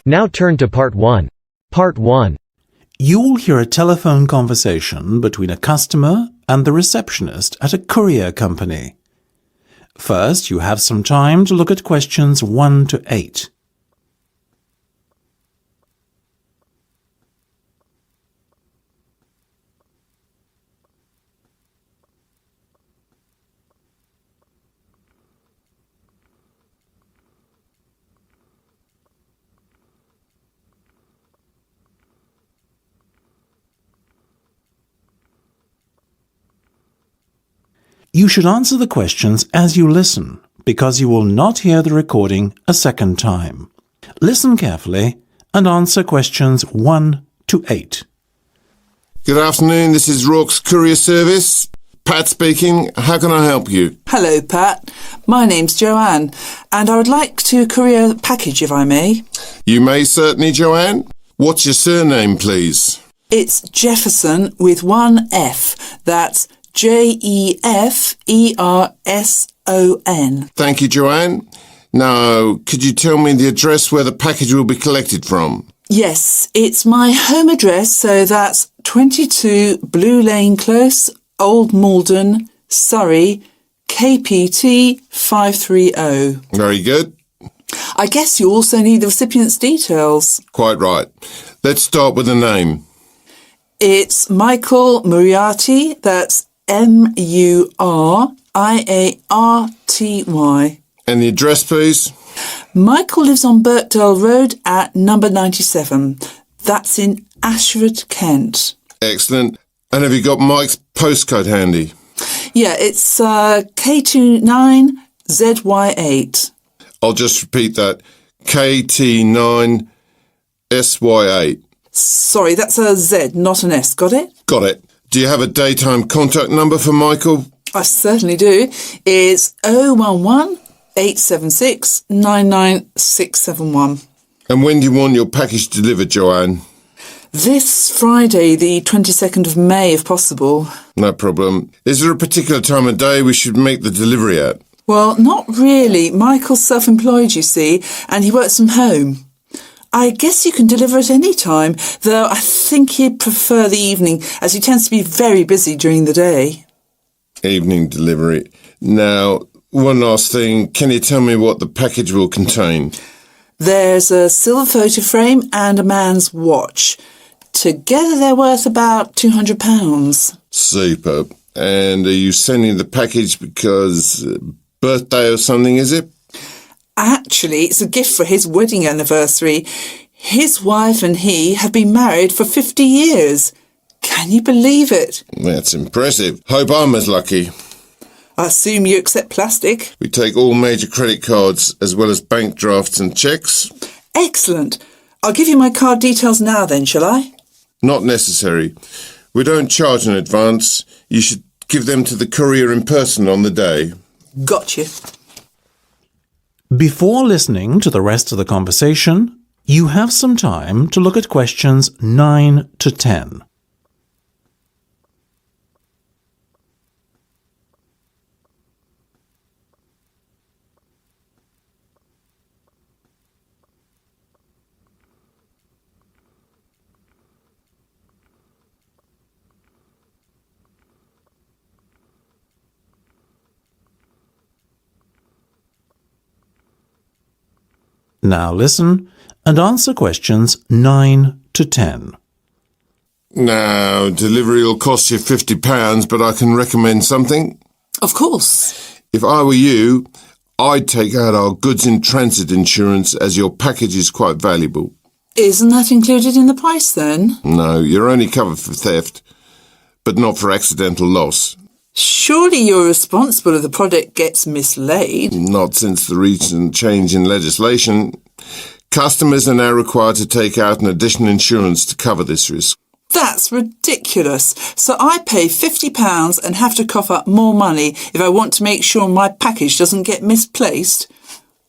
Now turn to Part 1. Part 1. You will hear a telephone conversation between a customer and the receptionist at a courier company. First, you have some time to look at questions 1 to 8. You should answer the questions as you listen, because you will not hear the recording a second time. Listen carefully and answer questions 1 to 8. Good afternoon, this is Rourke's Courier Service. Pat speaking. How can I help you? Hello, Pat. My name's Joanne, and I would like to courier a package, if I may. You may certainly, Joanne. What's your surname, please? It's Jefferson with one F. That's Jefferson. Thank you, Joanne. Now, could you tell me the address where the package will be collected from? Yes, it's my home address, so that's 22 Blue Lane Close, Old Malden, Surrey, KPT 530. Very good. I guess you also need the recipient's details. Quite right. Let's start with the name. It's Michael Muriarty, that's Muriarty. And the address, please? Michael lives on Birkdale Road at number 97. That's in Ashford, Kent. Excellent. And have you got Mike's postcode handy? Yeah, it's K29ZY8. I'll just repeat that. KT9SY8. Sorry, that's a Z, not an S. Got it? Got it. Do you have a daytime contact number for Michael? I certainly do. It's 011 876 99671. And when do you want your package delivered, Joanne? This Friday, the 22nd of May, if possible. No problem. Is there a particular time of day we should make the delivery at? Well, not really. Michael's self-employed, you see, and he works from home. I guess you can deliver at any time, though I think he'd prefer the evening, as he tends to be very busy during the day. Evening delivery. Now, one last thing. Can you tell me what the package will contain? There's a silver photo frame and a man's watch. Together they're worth about £200. Superb. And are you sending the package because birthday or something, is it? Actually, it's a gift for his wedding anniversary. His wife and he have been married for 50 years. Can you believe it? That's impressive. Hope I'm as lucky. I assume you accept plastic. We take all major credit cards as well as bank drafts and cheques. Excellent. I'll give you my card details now then, shall I? Not necessary. We don't charge in advance. You should give them to the courier in person on the day. Gotcha. Before listening to the rest of the conversation, you have some time to look at questions 9 to 10. Now listen and answer questions 9 to 10. Now, delivery will cost you £50, but I can recommend something. Of course. If I were you, I'd take out our goods in transit insurance as your package is quite valuable. Isn't that included in the price then? No, you're only covered for theft, but not for accidental loss. Surely you're responsible if the product gets mislaid. Not since the recent change in legislation. Customers are now required to take out an additional insurance to cover this risk. That's ridiculous. So I pay £50 and have to cough up more money if I want to make sure my package doesn't get misplaced.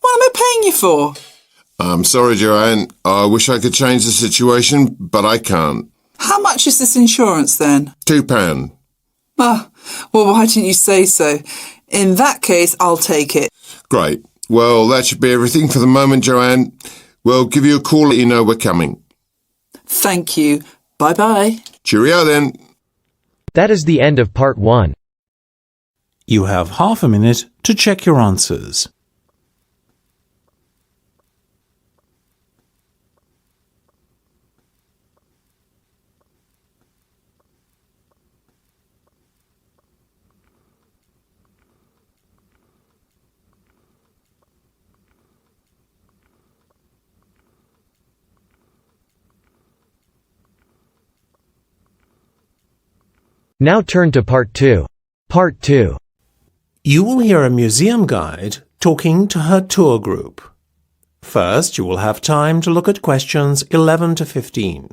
What am I paying you for? I'm sorry, Joanne. I wish I could change the situation, but I can't. How much is this insurance then? £2. Ah, well, why didn't you say so? In that case, I'll take it. Great. Well, that should be everything for the moment, Joanne. We'll give you a call, let you know we're coming. Thank you. Bye-bye. Cheerio then. That is the end of part 1. You have half a minute to check your answers. Now turn to part 2. Part 2. You will hear a museum guide talking to her tour group. First, you will have time to look at questions 11 to 15.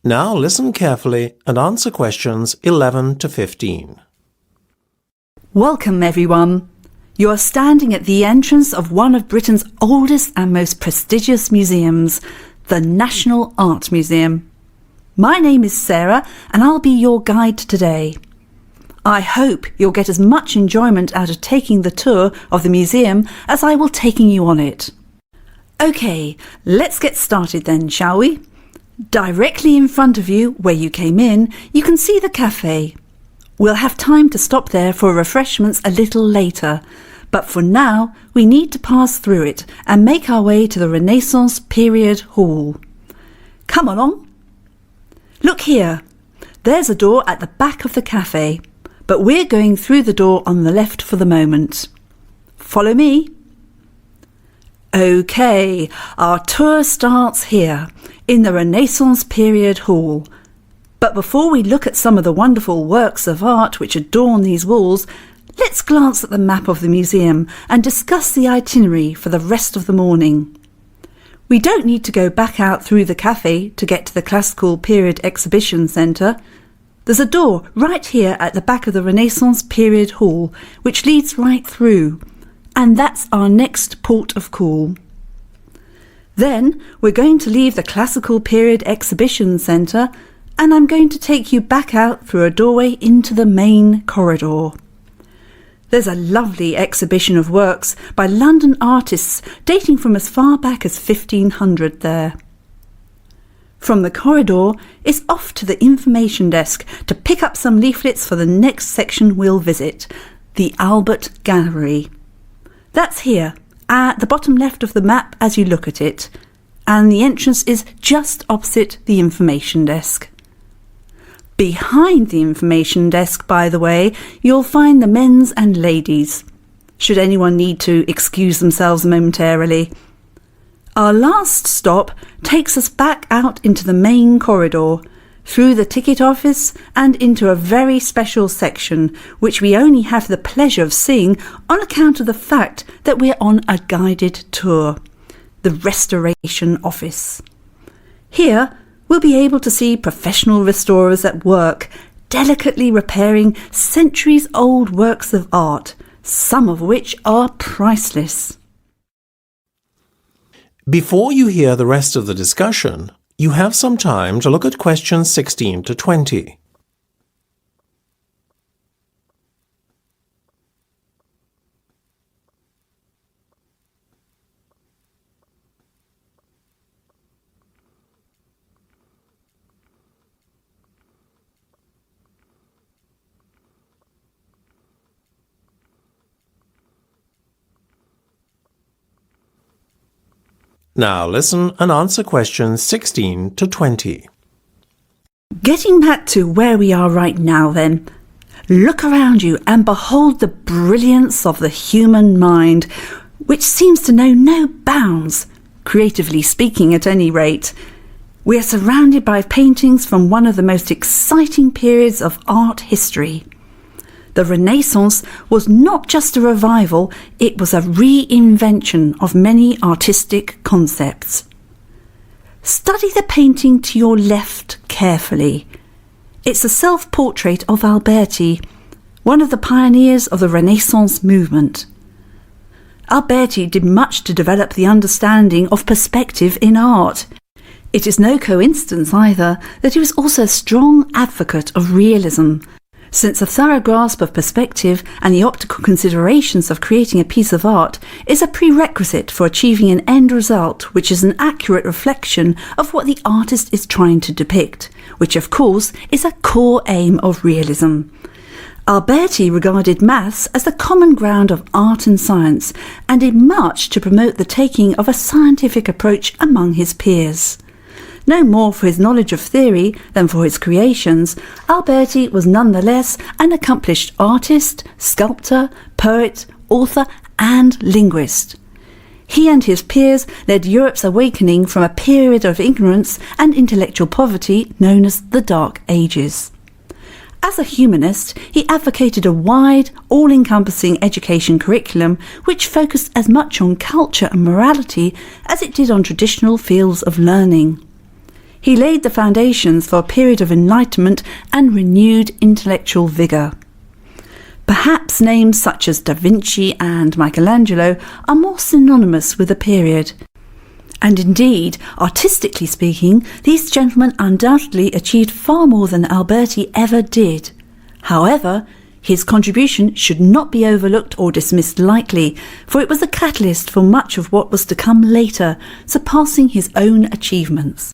Now listen carefully and answer questions 11 to 15. Welcome, everyone. You are standing at the entrance of one of Britain's oldest and most prestigious museums, the National Art Museum. My name is Sarah, and I'll be your guide today. I hope you'll get as much enjoyment out of taking the tour of the museum as I will taking you on it. OK, let's get started then, shall we? Directly in front of you, where you came in, you can see the cafe. We'll have time to stop there for refreshments a little later, but for now we need to pass through it and make our way to the Renaissance Period Hall. Come along. Look here. There's a door at the back of the cafe, but we're going through the door on the left for the moment. Follow me. OK, our tour starts here, in the Renaissance Period Hall. But before we look at some of the wonderful works of art which adorn these walls, let's glance at the map of the museum and discuss the itinerary for the rest of the morning. We don't need to go back out through the cafe to get to the Classical Period Exhibition Centre. There's a door right here at the back of the Renaissance Period Hall which leads right through. And that's our next port of call. Then we're going to leave the Classical Period Exhibition Centre, and I'm going to take you back out through a doorway into the main corridor. There's a lovely exhibition of works by London artists dating from as far back as 1500 there. From the corridor, it's off to the information desk to pick up some leaflets for the next section we'll visit, the Albert Gallery. That's here, at the bottom left of the map as you look at it, and the entrance is just opposite the information desk. Behind the information desk, by the way, you'll find the men's and ladies, should anyone need to excuse themselves momentarily. Our last stop takes us back out into the main corridor, through the ticket office and into a very special section which we only have the pleasure of seeing on account of the fact that we're on a guided tour, the Restoration Office. Here we'll be able to see professional restorers at work, delicately repairing centuries-old works of art, some of which are priceless. Before you hear the rest of the discussion, you have some time to look at questions 16 to 20. Now listen and answer questions 16 to 20. Getting back to where we are right now then, look around you and behold the brilliance of the human mind, which seems to know no bounds, creatively speaking at any rate. We are surrounded by paintings from one of the most exciting periods of art history. The Renaissance was not just a revival, it was a reinvention of many artistic concepts. Study the painting to your left carefully. It's a self-portrait of Alberti, one of the pioneers of the Renaissance movement. Alberti did much to develop the understanding of perspective in art. It is no coincidence either that he was also a strong advocate of realism, since a thorough grasp of perspective and the optical considerations of creating a piece of art is a prerequisite for achieving an end result which is an accurate reflection of what the artist is trying to depict, which of course is a core aim of realism. Alberti regarded maths as the common ground of art and science and did much to promote the taking of a scientific approach among his peers. No more for his knowledge of theory than for his creations, Alberti was nonetheless an accomplished artist, sculptor, poet, author and linguist. He and his peers led Europe's awakening from a period of ignorance and intellectual poverty known as the Dark Ages. As a humanist, he advocated a wide, all-encompassing education curriculum which focused as much on culture and morality as it did on traditional fields of learning. He laid the foundations for a period of enlightenment and renewed intellectual vigour. Perhaps names such as Da Vinci and Michelangelo are more synonymous with the period. And indeed, artistically speaking, these gentlemen undoubtedly achieved far more than Alberti ever did. However, his contribution should not be overlooked or dismissed lightly, for it was a catalyst for much of what was to come later, surpassing his own achievements.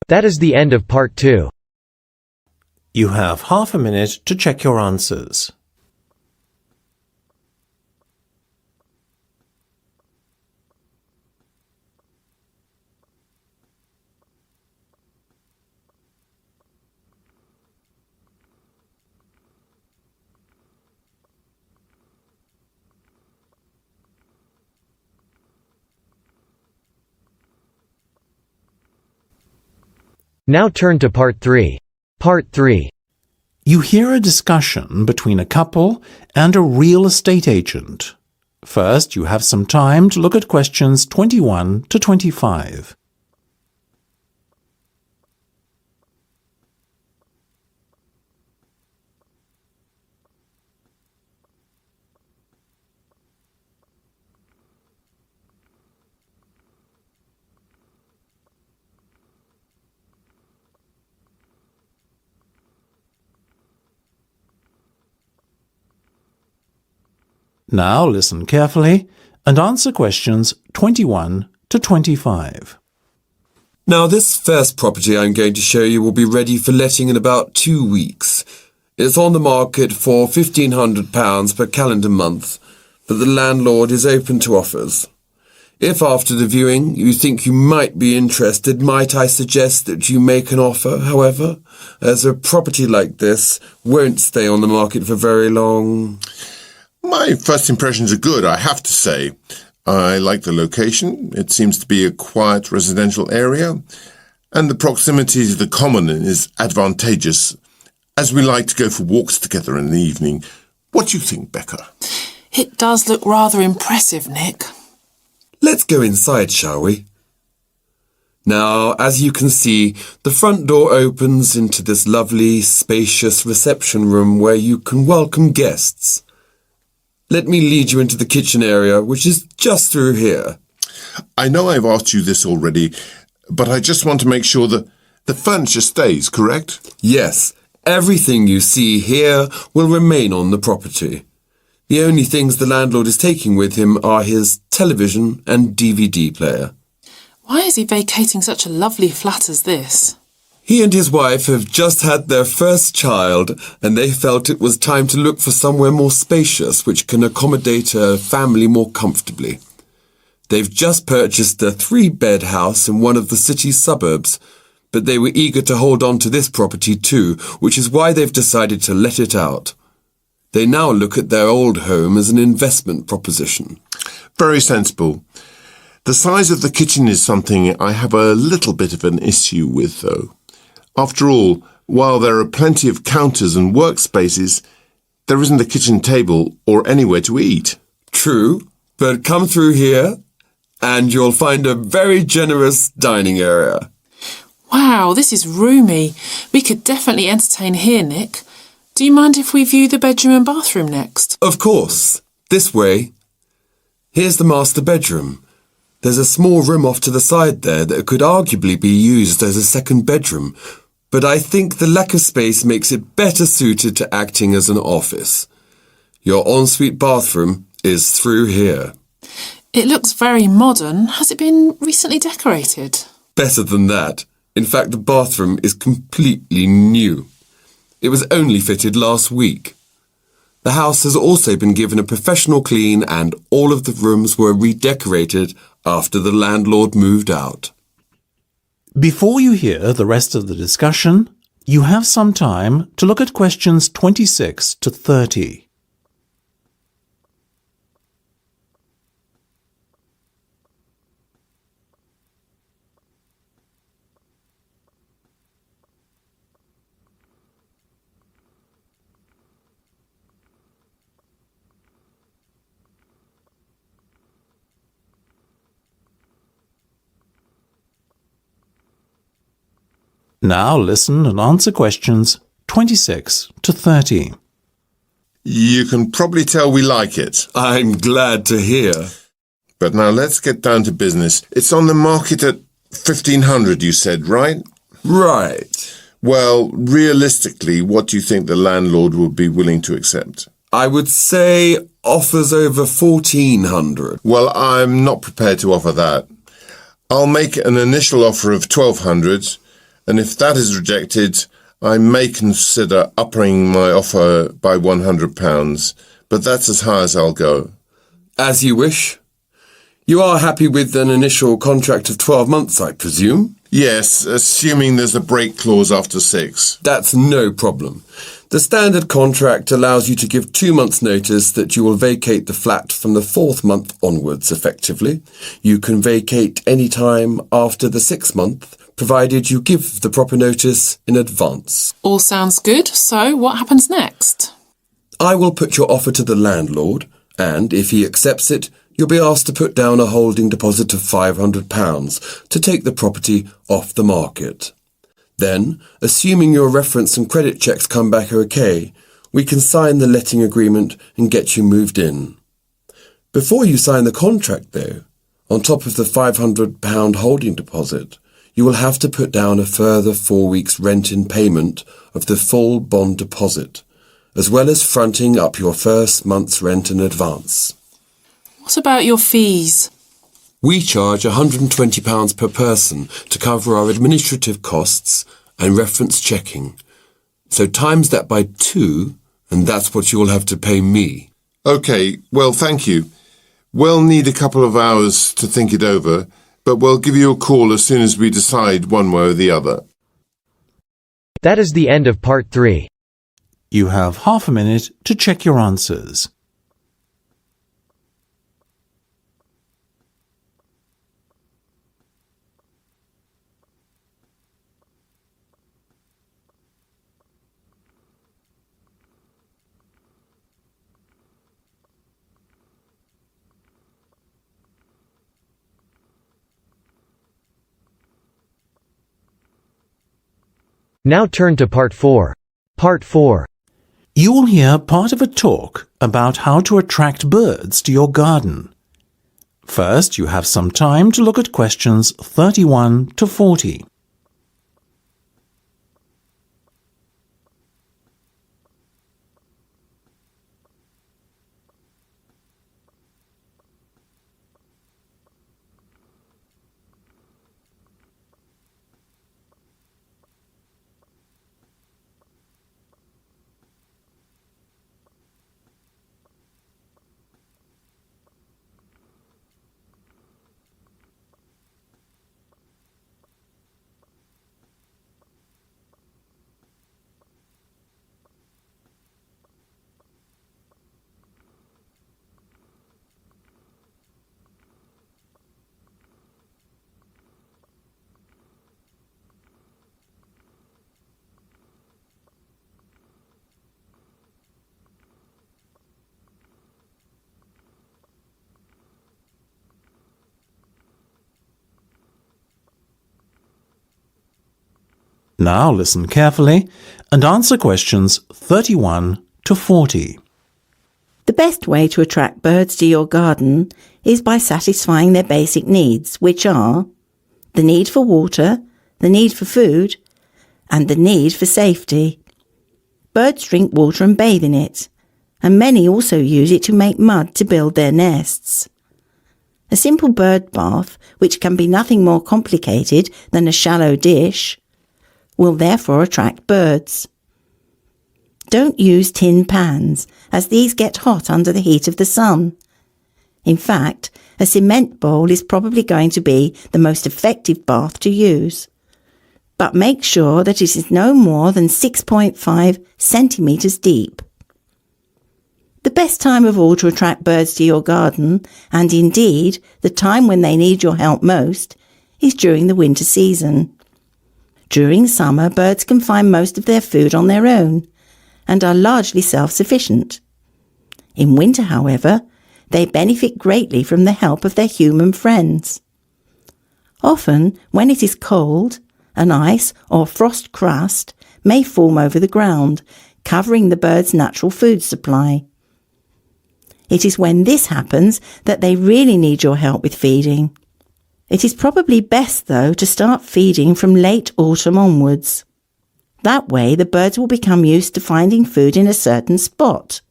That is the end of part 2. You have half a minute to check your answers. Now turn to part 3. Part 3. You hear a discussion between a couple and a real estate agent. First, you have some time to look at questions 21 to 25. Now listen carefully and answer questions 21 to 25. Now, this first property I'm going to show you will be ready for letting in about 2 weeks. It's on the market for £1,500 per calendar month, but the landlord is open to offers. If after the viewing you think you might be interested, might I suggest that you make an offer, however, as a property like this won't stay on the market for very long. My first impressions are good, I have to say. I like the location. It seems to be a quiet residential area, and the proximity to the common is advantageous, as we like to go for walks together in the evening. What do you think, Becca? It does look rather impressive, Nick. Let's go inside, shall we? Now, as you can see, the front door opens into this lovely, spacious reception room where you can welcome guests. Let me lead you into the kitchen area, which is just through here. I know I've asked you this already, but I just want to make sure that the furniture stays, correct? Yes, everything you see here will remain on the property. The only things the landlord is taking with him are his television and DVD player. Why is he vacating such a lovely flat as this? He and his wife have just had their first child, and they felt it was time to look for somewhere more spacious which can accommodate a family more comfortably. They've just purchased a 3-bed house in one of the city's suburbs, but they were eager to hold on to this property too, which is why they've decided to let it out. They now look at their old home as an investment proposition. Very sensible. The size of the kitchen is something I have a little bit of an issue with, though. After all, while there are plenty of counters and workspaces, there isn't a kitchen table or anywhere to eat. True, but come through here and you'll find a very generous dining area. Wow, this is roomy. We could definitely entertain here, Nick. Do you mind if we view the bedroom and bathroom next? Of course. This way. Here's the master bedroom. There's a small room off to the side there that could arguably be used as a second bedroom, but I think the lack of space makes it better suited to acting as an office. Your ensuite bathroom is through here. It looks very modern. Has it been recently decorated? Better than that. In fact, the bathroom is completely new. It was only fitted last week. The house has also been given a professional clean and all of the rooms were redecorated after the landlord moved out. Before you hear the rest of the discussion, you have some time to look at questions 26 to 30. Now listen and answer questions 26 to 30. You can probably tell we like it. I'm glad to hear. But now let's get down to business. It's on the market at 1,500, you said, right? Right. Well, realistically, what do you think the landlord would be willing to accept? I would say offers over 1,400. Well, I'm not prepared to offer that. I'll make an initial offer of 1,200, and if that is rejected, I may consider upping my offer by £100, but that's as high as I'll go. As you wish. You are happy with an initial contract of 12 months, I presume? Yes, assuming there's a break clause after 6. That's no problem. The standard contract allows you to give 2 months' notice that you will vacate the flat from the 4th month onwards, effectively. You can vacate any time after the 6th month, provided you give the proper notice in advance. All sounds good. So what happens next? I will put your offer to the landlord, and if he accepts it, you'll be asked to put down a holding deposit of £500 to take the property off the market. Then, assuming your reference and credit checks come back okay, we can sign the letting agreement and get you moved in. Before you sign the contract, though, on top of the £500 holding deposit, you will have to put down a further 4 weeks' rent in payment of the full bond deposit, as well as fronting up your first month's rent in advance. What about your fees? We charge £120 per person to cover our administrative costs and reference checking. So times that by 2, and that's what you'll have to pay me. OK, well, thank you. We'll need a couple of hours to think it over, but we'll give you a call as soon as we decide one way or the other. That is the end of part 3. You have half a minute to check your answers. Now turn to part 4. Part 4. You will hear part of a talk about how to attract birds to your garden. First, you have some time to look at questions 31 to 40. Now listen carefully and answer questions 31 to 40. The best way to attract birds to your garden is by satisfying their basic needs, which are the need for water, the need for food, and the need for safety. Birds drink water and bathe in it, and many also use it to make mud to build their nests. A simple bird bath, which can be nothing more complicated than a shallow dish, will therefore attract birds. Don't use tin pans, as these get hot under the heat of the sun. In fact, a cement bowl is probably going to be the most effective bath to use. But make sure that it is no more than 6.5 centimetres deep. The best time of all to attract birds to your garden, and indeed the time when they need your help most, is during the winter season. During summer, birds can find most of their food on their own and are largely self-sufficient. In winter, however, they benefit greatly from the help of their human friends. Often, when it is cold, an ice or frost crust may form over the ground, covering the birds' natural food supply. It is when this happens that they really need your help with feeding. It is probably best, though, to start feeding from late autumn onwards. That way the birds will become used to finding food in a certain spot.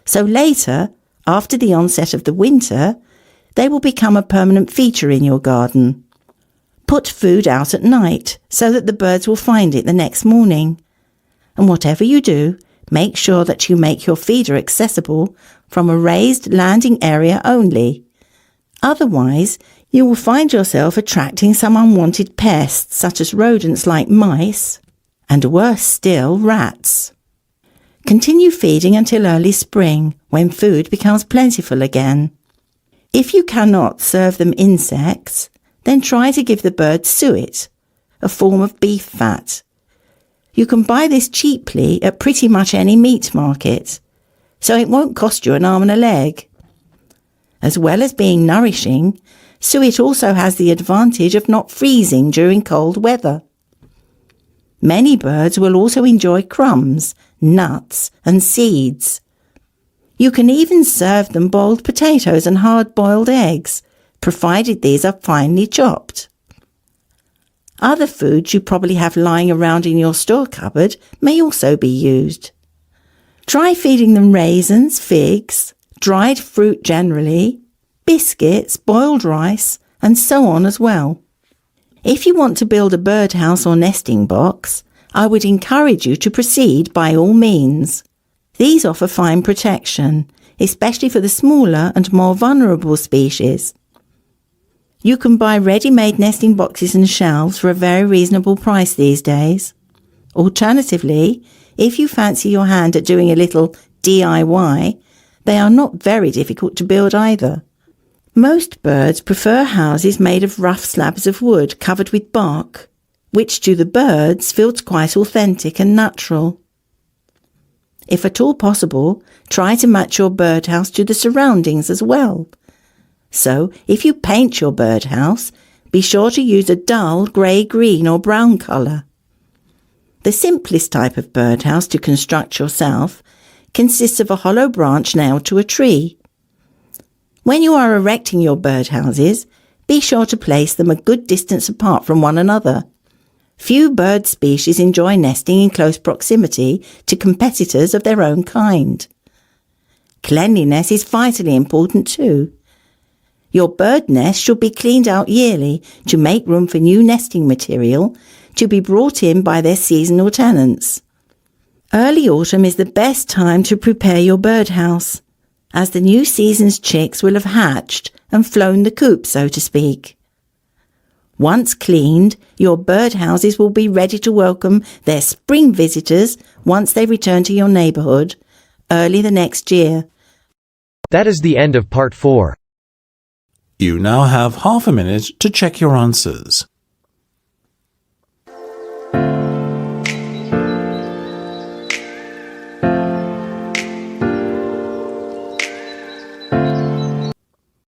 So later, after the onset of the winter, they will become a permanent feature in your garden. Put food out at night so that the birds will find it the next morning. And whatever you do, make sure that you make your feeder accessible from a raised landing area only. Otherwise, you will find yourself attracting some unwanted pests such as rodents like mice, and worse still, rats. Continue feeding until early spring, when food becomes plentiful again. If you cannot serve them insects, then try to give the birds suet, a form of beef fat. You can buy this cheaply at pretty much any meat market, so it won't cost you an arm and a leg. As well as being nourishing, suet also has the advantage of not freezing during cold weather. Many birds will also enjoy crumbs, nuts, and seeds. You can even serve them boiled potatoes and hard-boiled eggs, provided these are finely chopped. Other foods you probably have lying around in your store cupboard may also be used. Try feeding them raisins, figs, dried fruit generally, biscuits, boiled rice, and so on as well. If you want to build a birdhouse or nesting box, I would encourage you to proceed by all means. These offer fine protection, especially for the smaller and more vulnerable species. You can buy ready-made nesting boxes and shelves for a very reasonable price these days. Alternatively, if you fancy your hand at doing a little DIY, they are not very difficult to build either. Most birds prefer houses made of rough slabs of wood covered with bark, which to the birds feels quite authentic and natural. If at all possible, try to match your birdhouse to the surroundings as well. So, if you paint your birdhouse, be sure to use a dull grey-green or brown colour. The simplest type of birdhouse to construct yourself consists of a hollow branch nailed to a tree. When you are erecting your birdhouses, be sure to place them a good distance apart from one another. Few bird species enjoy nesting in close proximity to competitors of their own kind. Cleanliness is vitally important too. Your bird nest should be cleaned out yearly to make room for new nesting material to be brought in by their seasonal tenants. Early autumn is the best time to prepare your birdhouse, as the new season's chicks will have hatched and flown the coop, so to speak. Once cleaned, your birdhouses will be ready to welcome their spring visitors once they return to your neighbourhood early the next year. That is the end of part 4. You now have half a minute to check your answers.